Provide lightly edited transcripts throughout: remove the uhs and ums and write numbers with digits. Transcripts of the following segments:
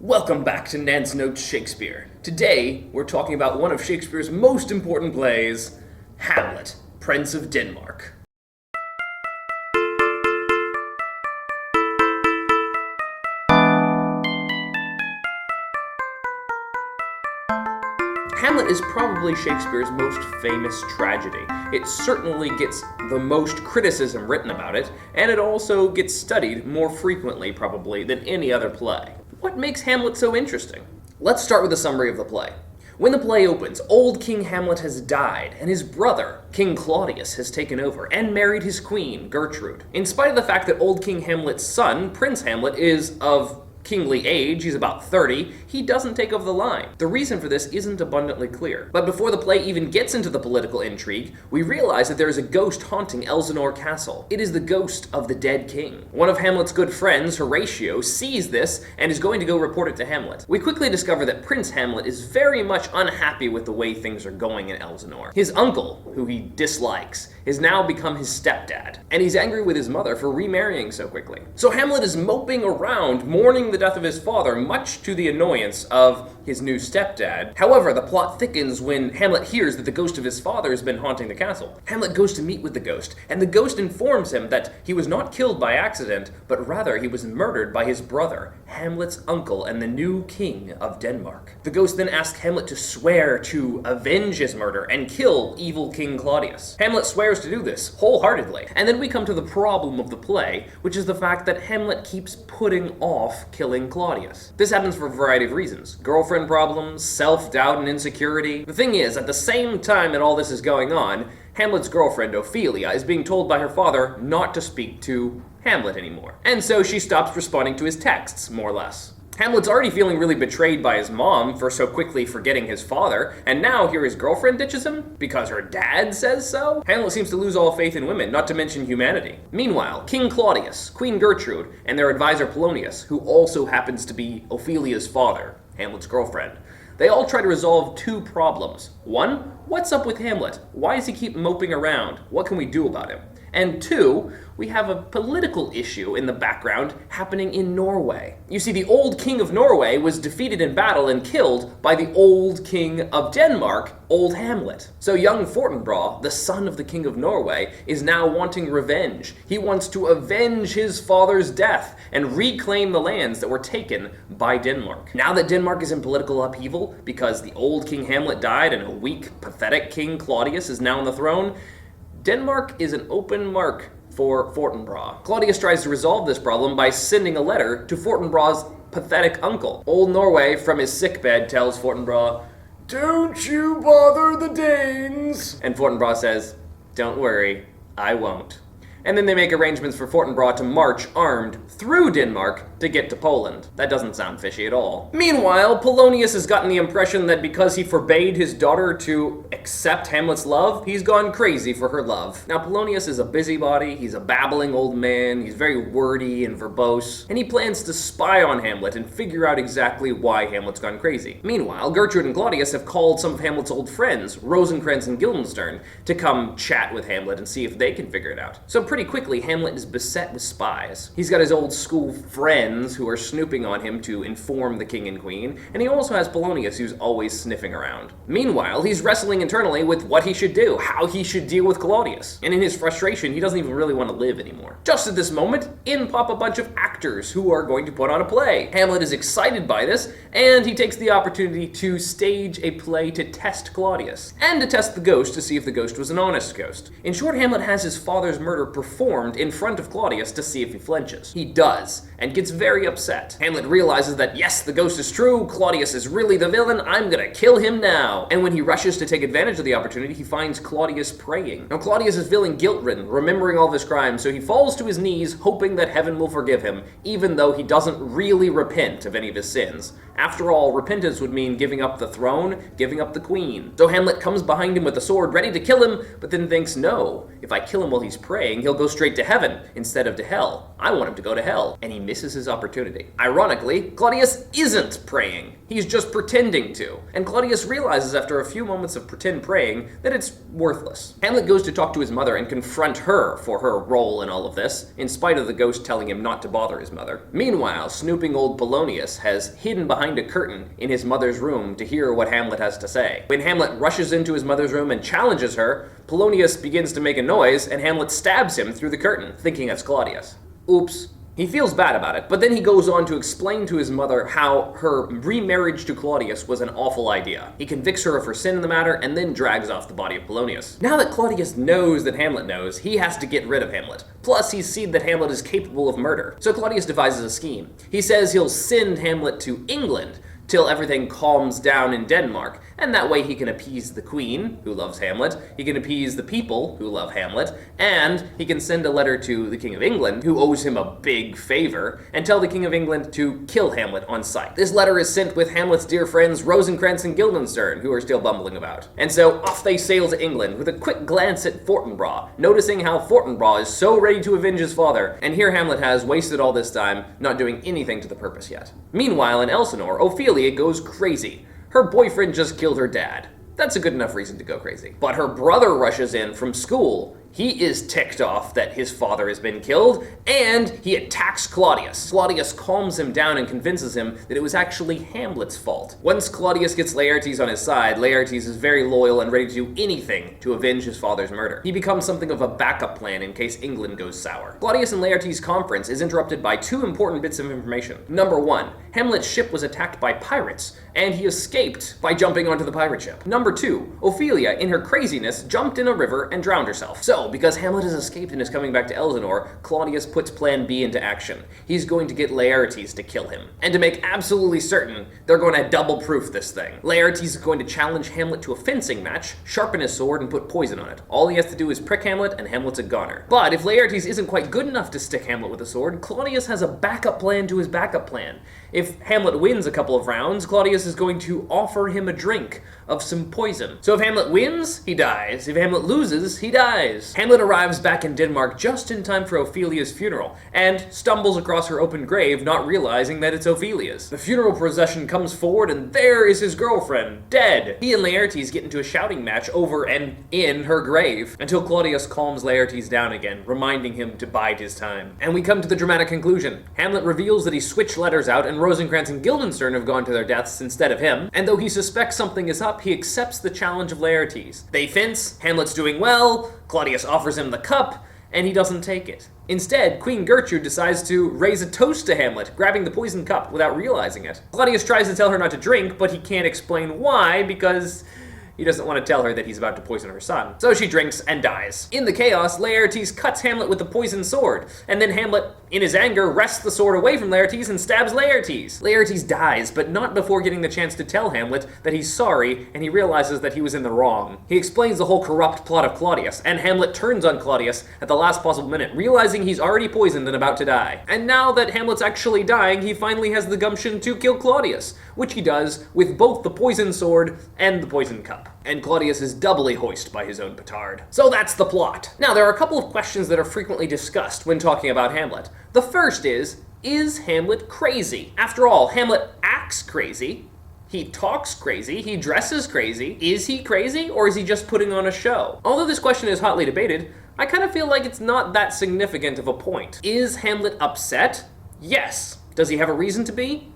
Welcome back to NanceNotes Shakespeare. Today, we're talking about one of Shakespeare's most important plays, Hamlet, Prince of Denmark. Hamlet is probably Shakespeare's most famous tragedy. It certainly gets the most criticism written about it, and it also gets studied more frequently, probably, than any other play. What makes Hamlet so interesting? Let's start with a summary of the play. When the play opens, old King Hamlet has died, and his brother, King Claudius, has taken over and married his queen, Gertrude. In spite of the fact that old King Hamlet's son, Prince Hamlet, is of kingly age, he's about 30, he doesn't take over the line. The reason for this isn't abundantly clear. But before the play even gets into the political intrigue, we realize that there is a ghost haunting Elsinore Castle. It is the ghost of the dead king. One of Hamlet's good friends, Horatio, sees this and is going to go report it to Hamlet. We quickly discover that Prince Hamlet is very much unhappy with the way things are going in Elsinore. His uncle, who he dislikes, has now become his stepdad, and he's angry with his mother for remarrying so quickly. So Hamlet is moping around, mourning the death of his father, much to the annoyance of his new stepdad. However, the plot thickens when Hamlet hears that the ghost of his father has been haunting the castle. Hamlet goes to meet with the ghost, and the ghost informs him that he was not killed by accident, but rather he was murdered by his brother, Hamlet's uncle and the new king of Denmark. The ghost then asks Hamlet to swear to avenge his murder and kill evil King Claudius. Hamlet swears to do this wholeheartedly. And then we come to the problem of the play, which is the fact that Hamlet keeps putting off killing Claudius. This happens for a variety of reasons. Girlfriend problems, self-doubt and insecurity. The thing is, at the same time that all this is going on, Hamlet's girlfriend, Ophelia, is being told by her father not to speak to Hamlet anymore. And so she stops responding to his texts, more or less. Hamlet's already feeling really betrayed by his mom for so quickly forgetting his father, and now here his girlfriend ditches him because her dad says so? Hamlet seems to lose all faith in women, not to mention humanity. Meanwhile, King Claudius, Queen Gertrude, and their advisor Polonius, who also happens to be Ophelia's father, Hamlet's girlfriend, they all try to resolve two problems. One, what's up with Hamlet? Why does he keep moping around? What can we do about him? And two, we have a political issue in the background happening in Norway. You see, the old king of Norway was defeated in battle and killed by the old king of Denmark, old Hamlet. So young Fortinbras, the son of the king of Norway, is now wanting revenge. He wants to avenge his father's death and reclaim the lands that were taken by Denmark. Now that Denmark is in political upheaval because the old King Hamlet died and a weak, pathetic King Claudius is now on the throne, Denmark is an open mark for Fortinbras. Claudius tries to resolve this problem by sending a letter to Fortinbras' pathetic uncle. Old Norway, from his sickbed, tells Fortinbras, "Don't you bother the Danes." And Fortinbras says, "Don't worry, I won't." And then they make arrangements for Fortinbras to march armed through Denmark to get to Poland. That doesn't sound fishy at all. Meanwhile, Polonius has gotten the impression that because he forbade his daughter to accept Hamlet's love, he's gone crazy for her love. Now, Polonius is a busybody, he's a babbling old man, he's very wordy and verbose, and he plans to spy on Hamlet and figure out exactly why Hamlet's gone crazy. Meanwhile, Gertrude and Claudius have called some of Hamlet's old friends, Rosencrantz and Guildenstern, to come chat with Hamlet and see if they can figure it out. So pretty quickly, Hamlet is beset with spies. He's got his old school friends who are snooping on him to inform the king and queen, and he also has Polonius who's always sniffing around. Meanwhile, he's wrestling internally with what he should do, how he should deal with Claudius. And in his frustration, he doesn't even really want to live anymore. Just at this moment, in pop a bunch of actors who are going to put on a play. Hamlet is excited by this, and he takes the opportunity to stage a play to test Claudius, and to test the ghost to see if the ghost was an honest ghost. In short, Hamlet has his father's murder performed in front of Claudius to see if he flinches. He does, and gets very upset. Hamlet realizes that yes, the ghost is true, Claudius is really the villain, I'm gonna kill him now. And when he rushes to take advantage of the opportunity, he finds Claudius praying. Now Claudius is feeling guilt-ridden, remembering all of his crimes, so he falls to his knees, hoping that heaven will forgive him, even though he doesn't really repent of any of his sins. After all, repentance would mean giving up the throne, giving up the queen. So Hamlet comes behind him with a sword, ready to kill him, but then thinks, no, if I kill him while he's praying, he'll he'll go straight to heaven instead of to hell. I want him to go to hell. And he misses his opportunity. Ironically, Claudius isn't praying. He's just pretending to. And Claudius realizes after a few moments of pretend praying that it's worthless. Hamlet goes to talk to his mother and confront her for her role in all of this, in spite of the ghost telling him not to bother his mother. Meanwhile, snooping old Polonius has hidden behind a curtain in his mother's room to hear what Hamlet has to say. When Hamlet rushes into his mother's room and challenges her, Polonius begins to make a noise and Hamlet stabs him through the curtain, thinking it's Claudius. Oops. He feels bad about it, but then he goes on to explain to his mother how her remarriage to Claudius was an awful idea. He convicts her of her sin in the matter and then drags off the body of Polonius. Now that Claudius knows that Hamlet knows, he has to get rid of Hamlet. Plus, he's seen that Hamlet is capable of murder. So Claudius devises a scheme. He says he'll send Hamlet to England till everything calms down in Denmark, and that way he can appease the queen, who loves Hamlet, he can appease the people, who love Hamlet, and he can send a letter to the King of England, who owes him a big favor, and tell the King of England to kill Hamlet on sight. This letter is sent with Hamlet's dear friends Rosencrantz and Guildenstern, who are still bumbling about. And so off they sail to England, with a quick glance at Fortinbras, noticing how Fortinbras is so ready to avenge his father, and here Hamlet has wasted all this time, not doing anything to the purpose yet. Meanwhile, in Elsinore, Ophelia goes crazy. Her boyfriend just killed her dad. That's a good enough reason to go crazy. But her brother rushes in from school. He is ticked off that his father has been killed, and he attacks Claudius. Claudius calms him down and convinces him that it was actually Hamlet's fault. Once Claudius gets Laertes on his side, Laertes is very loyal and ready to do anything to avenge his father's murder. He becomes something of a backup plan in case England goes sour. Claudius and Laertes' conference is interrupted by two important bits of information. Number one, Hamlet's ship was attacked by pirates, and he escaped by jumping onto the pirate ship. Number two, Ophelia, in her craziness, jumped in a river and drowned herself. So, because Hamlet has escaped and is coming back to Elsinore, Claudius puts plan B into action. He's going to get Laertes to kill him. And to make absolutely certain, they're going to double-proof this thing. Laertes is going to challenge Hamlet to a fencing match, sharpen his sword, and put poison on it. All he has to do is prick Hamlet, and Hamlet's a goner. But if Laertes isn't quite good enough to stick Hamlet with a sword, Claudius has a backup plan to his backup plan. If Hamlet wins a couple of rounds, Claudius is going to offer him a drink of some poison. So if Hamlet wins, he dies. If Hamlet loses, he dies. Hamlet arrives back in Denmark just in time for Ophelia's funeral, and stumbles across her open grave, not realizing that it's Ophelia's. The funeral procession comes forward, and there is his girlfriend, dead. He and Laertes get into a shouting match over and in her grave, until Claudius calms Laertes down again, reminding him to bide his time. And we come to the dramatic conclusion. Hamlet reveals that he switched letters out, and Rosencrantz and Guildenstern have gone to their deaths instead of him, and though he suspects something is up, he accepts the challenge of Laertes. They fence, Hamlet's doing well, Claudius offers him the cup, and he doesn't take it. Instead, Queen Gertrude decides to raise a toast to Hamlet, grabbing the poisoned cup without realizing it. Claudius tries to tell her not to drink, but he can't explain why, because he doesn't want to tell her that he's about to poison her son. So she drinks and dies. In the chaos, Laertes cuts Hamlet with the poisoned sword, and then Hamlet, in his anger, wrests the sword away from Laertes and stabs Laertes. Laertes dies, but not before getting the chance to tell Hamlet that he's sorry, and he realizes that he was in the wrong. He explains the whole corrupt plot of Claudius, and Hamlet turns on Claudius at the last possible minute, realizing he's already poisoned and about to die. And now that Hamlet's actually dying, he finally has the gumption to kill Claudius, which he does with both the poisoned sword and the poisoned cup. And Claudius is doubly hoist by his own petard. So that's the plot. Now, there are a couple of questions that are frequently discussed when talking about Hamlet. The first is Hamlet crazy? After all, Hamlet acts crazy, he talks crazy, he dresses crazy. Is he crazy, or is he just putting on a show? Although this question is hotly debated, I kind of feel like it's not that significant of a point. Is Hamlet upset? Yes. Does he have a reason to be?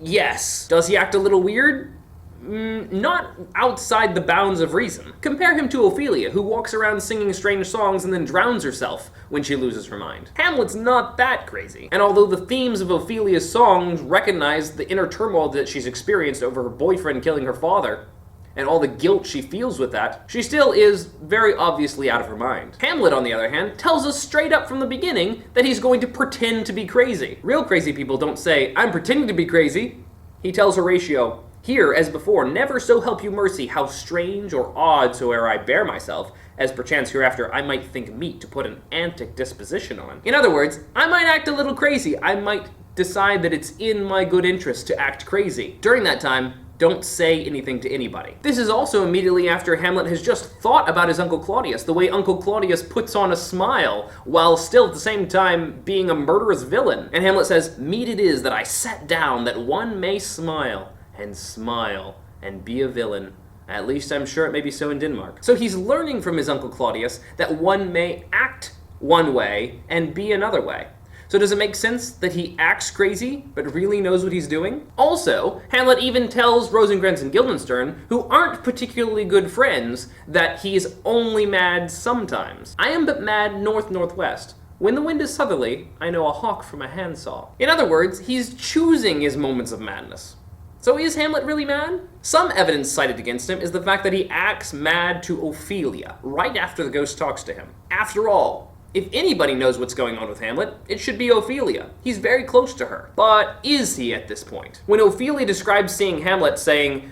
Yes. Does he act a little weird? Not outside the bounds of reason. Compare him to Ophelia, who walks around singing strange songs and then drowns herself when she loses her mind. Hamlet's not that crazy. And although the themes of Ophelia's songs recognize the inner turmoil that she's experienced over her boyfriend killing her father, and all the guilt she feels with that, she still is very obviously out of her mind. Hamlet, on the other hand, tells us straight up from the beginning that he's going to pretend to be crazy. Real crazy people don't say, "I'm pretending to be crazy." He tells Horatio, "Here, as before, never so help you mercy, how strange or odd soe'er I bear myself, as perchance hereafter I might think meet to put an antic disposition on." In other words, I might act a little crazy. I might decide that it's in my good interest to act crazy. During that time, Don't say anything to anybody. This is also immediately after Hamlet has just thought about his Uncle Claudius, the way Uncle Claudius puts on a smile while still at the same time being a murderous villain. And Hamlet says, "Meet it is that I sat down that one may smile and be a villain. At least I'm sure it may be so in Denmark." So he's learning from his Uncle Claudius that one may act one way and be another way. So does it make sense that he acts crazy, but really knows what he's doing? Also, Hamlet even tells Rosencrantz and Guildenstern, who aren't particularly good friends, that he's only mad sometimes. "I am but mad north-northwest. When the wind is southerly, I know a hawk from a handsaw." In other words, he's choosing his moments of madness. So is Hamlet really mad? Some evidence cited against him is the fact that he acts mad to Ophelia, right after the ghost talks to him. After all, if anybody knows what's going on with Hamlet, it should be Ophelia. He's very close to her. But is he at this point? When Ophelia describes seeing Hamlet saying,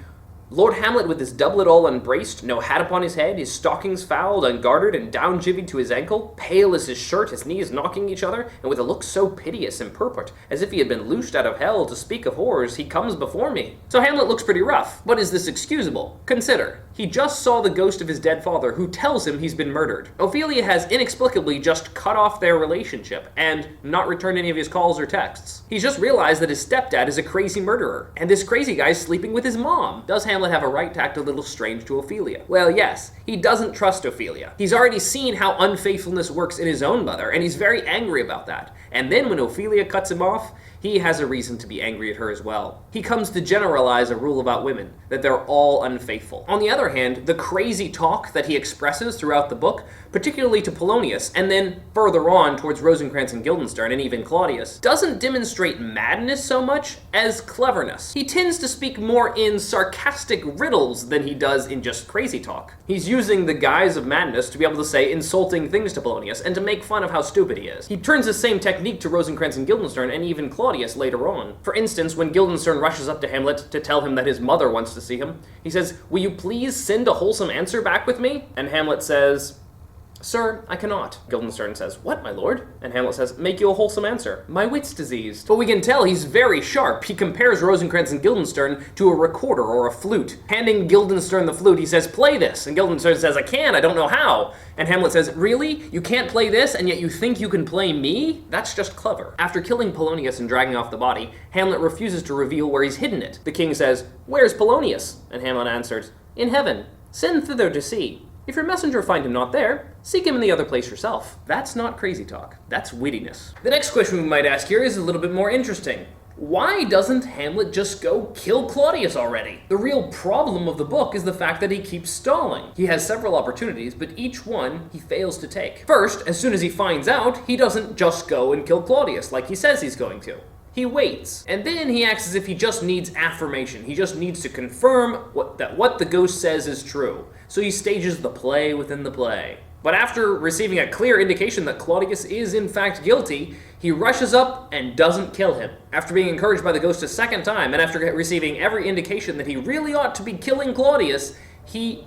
"Lord Hamlet with his doublet all unbraced, no hat upon his head, his stockings fouled, ungartered, and down jivvied to his ankle, pale as his shirt, his knees knocking each other, and with a look so piteous and purport, as if he had been loosed out of hell, to speak of horrors, he comes before me." So Hamlet looks pretty rough. But is this excusable? Consider, he just saw the ghost of his dead father, who tells him he's been murdered. Ophelia has inexplicably just cut off their relationship, and not returned any of his calls or texts. He's just realized that his stepdad is a crazy murderer, and this crazy guy's sleeping with his mom. Does Hamlet have a right to act a little strange to Ophelia? Well, yes. He doesn't trust Ophelia. He's already seen how unfaithfulness works in his own mother, and he's very angry about that. And then when Ophelia cuts him off, he has a reason to be angry at her as well. He comes to generalize a rule about women, that they're all unfaithful. On the other hand, the crazy talk that he expresses throughout the book, particularly to Polonius, and then further on towards Rosencrantz and Guildenstern, and even Claudius, doesn't demonstrate madness so much as cleverness. He tends to speak more in sarcastic riddles than he does in just crazy talk. He's using the guise of madness to be able to say insulting things to Polonius, and to make fun of how stupid he is. He turns the same technique to Rosencrantz and Guildenstern, and even Claudius later on. For instance, when Guildenstern rushes up to Hamlet to tell him that his mother wants to see him, he says, "Will you please send a wholesome answer back with me?" And Hamlet says, "Sir, I cannot." Guildenstern says, "What, my lord?" And Hamlet says, "Make you a wholesome answer. My wit's diseased." But we can tell he's very sharp. He compares Rosencrantz and Guildenstern to a recorder or a flute. Handing Guildenstern the flute, he says, "Play this." And Guildenstern says, "I can, I don't know how." And Hamlet says, "Really? You can't play this, and yet you think you can play me? That's just clever." After killing Polonius and dragging off the body, Hamlet refuses to reveal where he's hidden it. The king says, "Where's Polonius?" And Hamlet answers, "In heaven. Send thither to see. If your messenger find him not there, seek him in the other place yourself." That's not crazy talk. That's wittiness. The next question we might ask here is a little bit more interesting. Why doesn't Hamlet just go kill Claudius already? The real problem of the book is the fact that he keeps stalling. He has several opportunities, but each one he fails to take. First, as soon as he finds out, he doesn't just go and kill Claudius like he says he's going to. He waits, and then he acts as if he just needs affirmation. He just needs to confirm that what the ghost says is true. So he stages the play within the play. But after receiving a clear indication that Claudius is in fact guilty, he rushes up and doesn't kill him. After being encouraged by the ghost a second time, and after receiving every indication that he really ought to be killing Claudius, he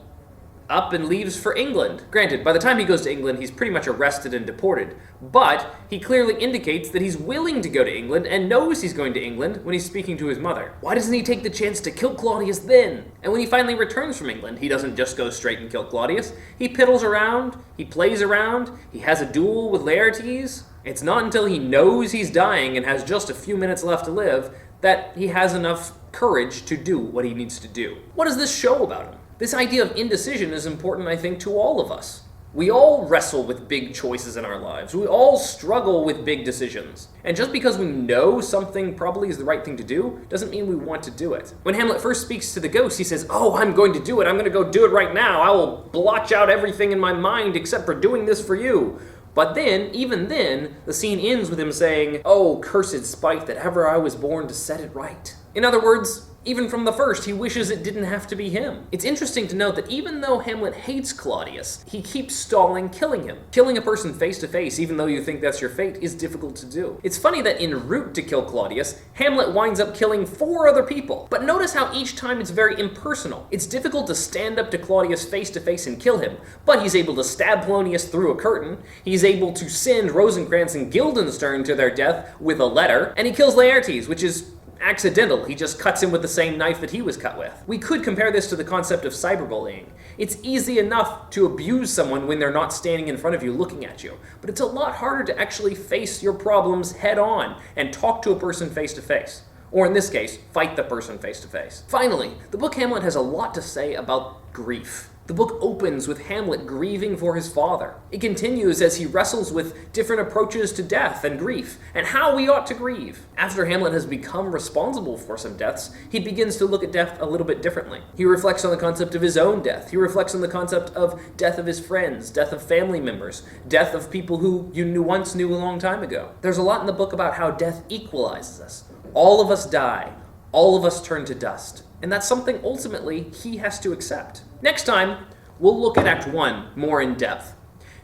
up and leaves for England. Granted, by the time he goes to England, he's pretty much arrested and deported, but he clearly indicates that he's willing to go to England and knows he's going to England when he's speaking to his mother. Why doesn't he take the chance to kill Claudius then? And when he finally returns from England, he doesn't just go straight and kill Claudius. He piddles around, he plays around, he has a duel with Laertes. It's not until he knows he's dying and has just a few minutes left to live that he has enough courage to do what he needs to do. What does this show about him? This idea of indecision is important, I think, to all of us. We all wrestle with big choices in our lives. We all struggle with big decisions. And just because we know something probably is the right thing to do, doesn't mean we want to do it. When Hamlet first speaks to the ghost, he says, "Oh, I'm going to do it. I'm going to go do it right now. I will blotch out everything in my mind except for doing this for you." But then, even then, the scene ends with him saying, "Oh, cursed spite that ever I was born to set it right." In other words, even from the first, he wishes it didn't have to be him. It's interesting to note that even though Hamlet hates Claudius, he keeps stalling killing him. Killing a person face to face, even though you think that's your fate, is difficult to do. It's funny that en route to kill Claudius, Hamlet winds up killing 4 other people. But notice how each time it's very impersonal. It's difficult to stand up to Claudius face to face and kill him, but he's able to stab Polonius through a curtain, he's able to send Rosencrantz and Guildenstern to their death with a letter, and he kills Laertes, which is accidental. He just cuts him with the same knife that he was cut with. We could compare this to the concept of cyberbullying. It's easy enough to abuse someone when they're not standing in front of you looking at you, but it's a lot harder to actually face your problems head on and talk to a person face to face. Or in this case, fight the person face to face. Finally, the book Hamlet has a lot to say about grief. The book opens with Hamlet grieving for his father. It continues as he wrestles with different approaches to death and grief, and how we ought to grieve. After Hamlet has become responsible for some deaths, he begins to look at death a little bit differently. He reflects on the concept of his own death. He reflects on the concept of death of his friends, death of family members, death of people who you once knew a long time ago. There's a lot in the book about how death equalizes us. All of us die. All of us turn to dust. And that's something ultimately he has to accept. Next time, we'll look at Act 1 more in depth.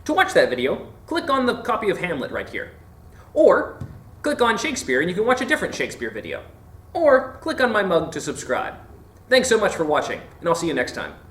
To watch that video, click on the copy of Hamlet right here. Or click on Shakespeare and you can watch a different Shakespeare video. Or click on my mug to subscribe. Thanks so much for watching, and I'll see you next time.